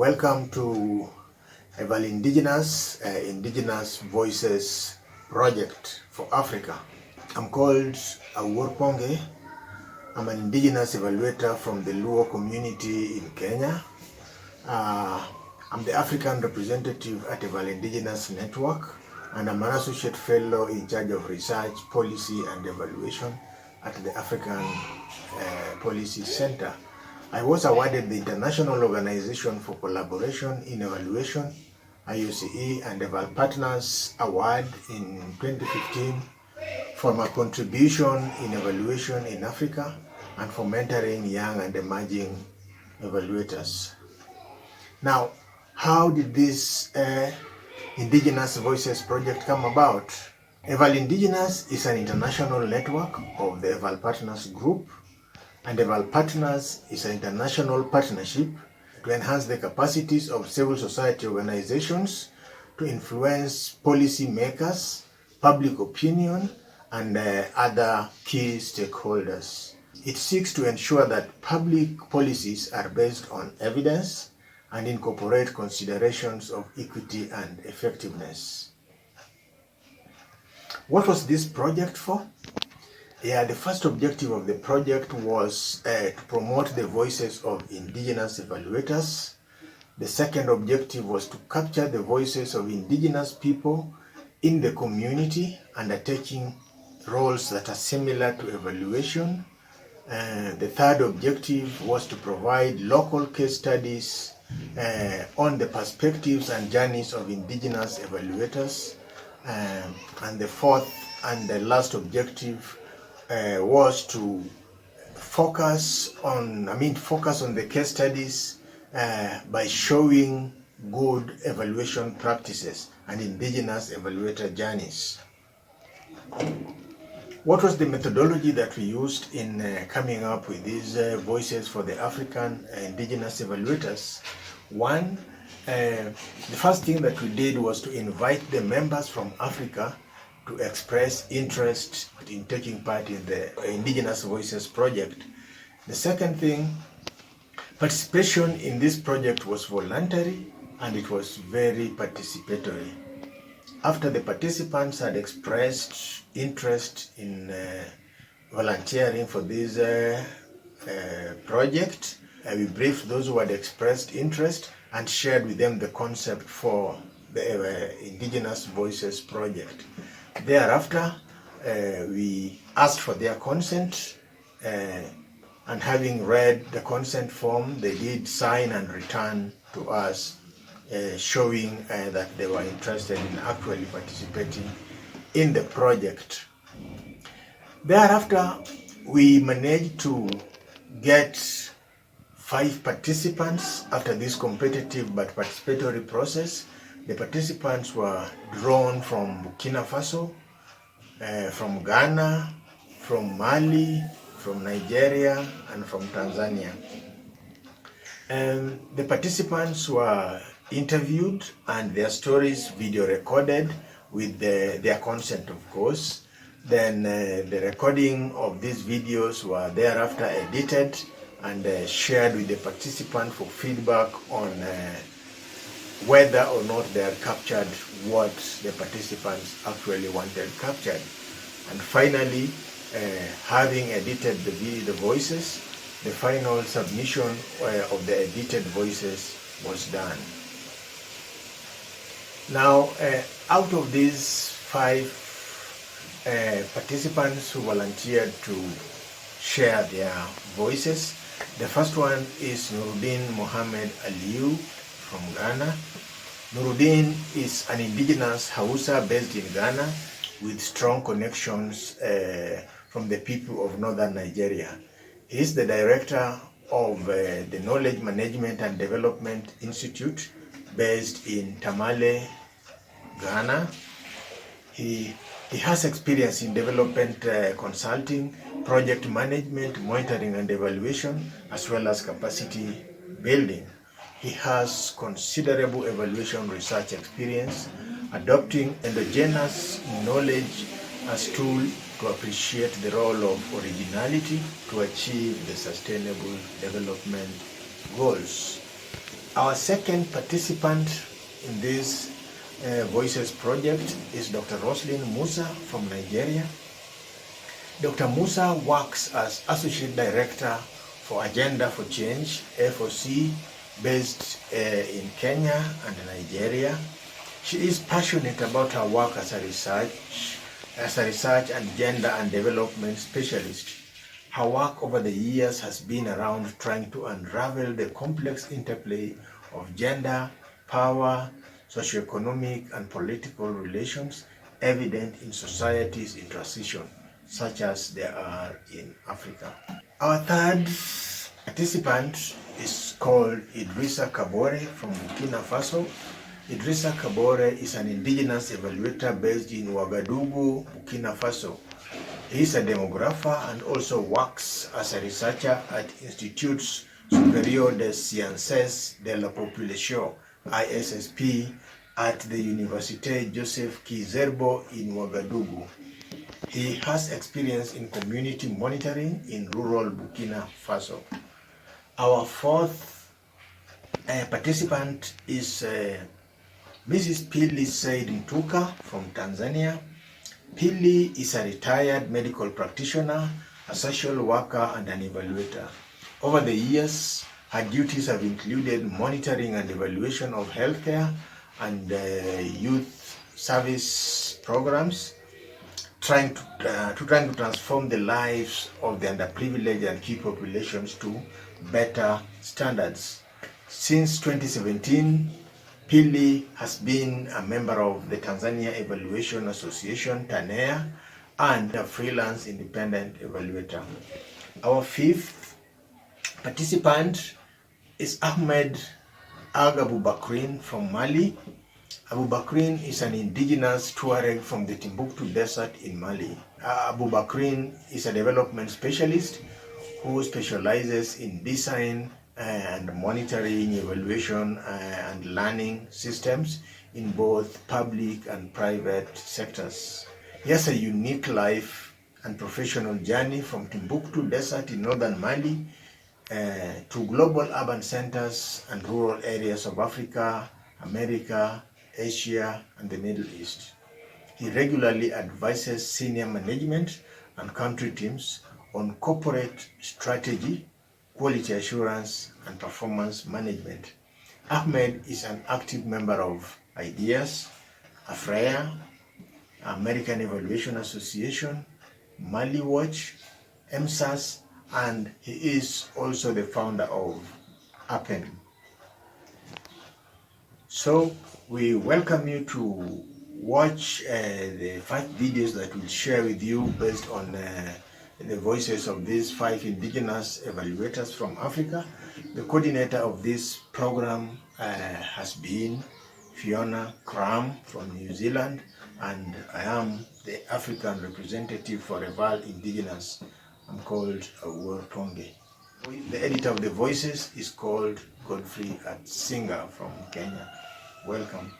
Welcome to EvalIndigenous Indigenous Voices project for Africa. I'm called Awuor Ponge. I'm an Indigenous Evaluator from the Luo community in Kenya. I'm the African representative at EvalIndigenous Network, and I'm an Associate Fellow in charge of Research, Policy and Evaluation at the African Policy Center. I was awarded the International Organization for Collaboration in Evaluation, IOCE, and EvalPartners Award in 2015 for my contribution in evaluation in Africa and for mentoring young and emerging evaluators. Now, how did this Indigenous Voices project come about? EvalIndigenous is an international network of the EvalPartners group, and EvalPartners is an international partnership to enhance the capacities of civil society organizations to influence policy makers, public opinion, and other key stakeholders. It seeks to ensure that public policies are based on evidence and incorporate considerations of equity and effectiveness. What was this project for? The first objective of the project was to promote the voices of Indigenous evaluators. The second objective was to capture the voices of Indigenous people in the community, undertaking roles that are similar to evaluation. The third objective was to provide local case studies on the perspectives and journeys of Indigenous evaluators. And the fourth and the last objective was to focus on the case studies by showing good evaluation practices and Indigenous evaluator journeys. What was the methodology that we used in coming up with these voices for the African Indigenous evaluators? One, the first thing that we did was to invite the members from Africa to express interest in taking part in the Indigenous Voices project. The second thing, participation in this project was voluntary and it was very participatory. After the participants had expressed interest in volunteering for this project, we briefed those who had expressed interest and shared with them the concept for the Indigenous Voices project. Thereafter, we asked for their consent, and having read the consent form, they did sign and return to us, showing that they were interested in actually participating in the project. Thereafter, we managed to get 5 participants after this competitive but participatory process. The participants were drawn from Burkina Faso, from Ghana, from Mali, from Nigeria, and from Tanzania. The participants were interviewed and their stories video recorded with their consent, of course. Then the recording of these videos were thereafter edited and shared with the participant for feedback on whether or not they had captured what the participants actually wanted captured. And finally, having edited the voices, the final submission of the edited voices was done. Now, out of these 5 participants who volunteered to share their voices, the first one is Nuruddin Mohamed Aliyu from Ghana. Nuruddin is an Indigenous Hausa based in Ghana with strong connections from the people of northern Nigeria. He is the director of the Knowledge Management and Development Institute based in Tamale, Ghana. He has experience in development consulting, project management, monitoring and evaluation, as well as capacity building. He has considerable evaluation research experience, adopting endogenous knowledge as tool to appreciate the role of originality to achieve the sustainable development goals. Our second participant in this Voices project is Dr. Roslyn Musa from Nigeria. Dr. Musa works as Associate Director for Agenda for Change, FOC, based in Kenya and Nigeria. She is passionate about her work as a research and gender and development specialist. Her work over the years has been around trying to unravel the complex interplay of gender, power, socioeconomic and political relations evident in societies in transition, such as there are in Africa. Our third participant is called Idrissa Kabore from Burkina Faso. Idrissa Kabore is an Indigenous Evaluator based in Ouagadougou, Burkina Faso. He is a demographer and also works as a researcher at Instituts Supérieurs des Sciences de la Population, ISSP, at the Université Joseph Kizerbo in Ouagadougou. He has experience in community monitoring in rural Burkina Faso. Our fourth participant is Mrs. Pili Said Ntuka from Tanzania. Pili is a retired medical practitioner, a social worker, and an evaluator. Over the years, her duties have included monitoring and evaluation of healthcare and youth service programs, trying to transform the lives of the underprivileged and key populations to better standards. Since 2017, Pili has been a member of the Tanzania Evaluation Association, TANEA, and a freelance independent evaluator. Our fifth participant is Ahmed Abubakrin from Mali. Abubakrin is an indigenous Tuareg from the Timbuktu Desert in Mali. Abubakrin is a development specialist who specializes in design and monitoring, evaluation, and learning systems in both public and private sectors. He has a unique life and professional journey from Timbuktu Desert in northern Mali to global urban centers and rural areas of Africa, America, Asia, and the Middle East. He regularly advises senior management and country teams on corporate strategy, quality assurance, and performance management. Ahmed is an active member of IDEAS, AFREA, American Evaluation Association, Mali Watch, MSAS, and he is also the founder of APEN. So we welcome you to watch the 5 videos that we'll share with you based on the voices of these 5 indigenous evaluators from Africa. The coordinator of this program has been Fiona Cram from New Zealand, and I am the African representative for EvalIndigenous. I'm called Awuor Ponge. The editor of the voices is called Godfrey Atsinga from Kenya. Welcome.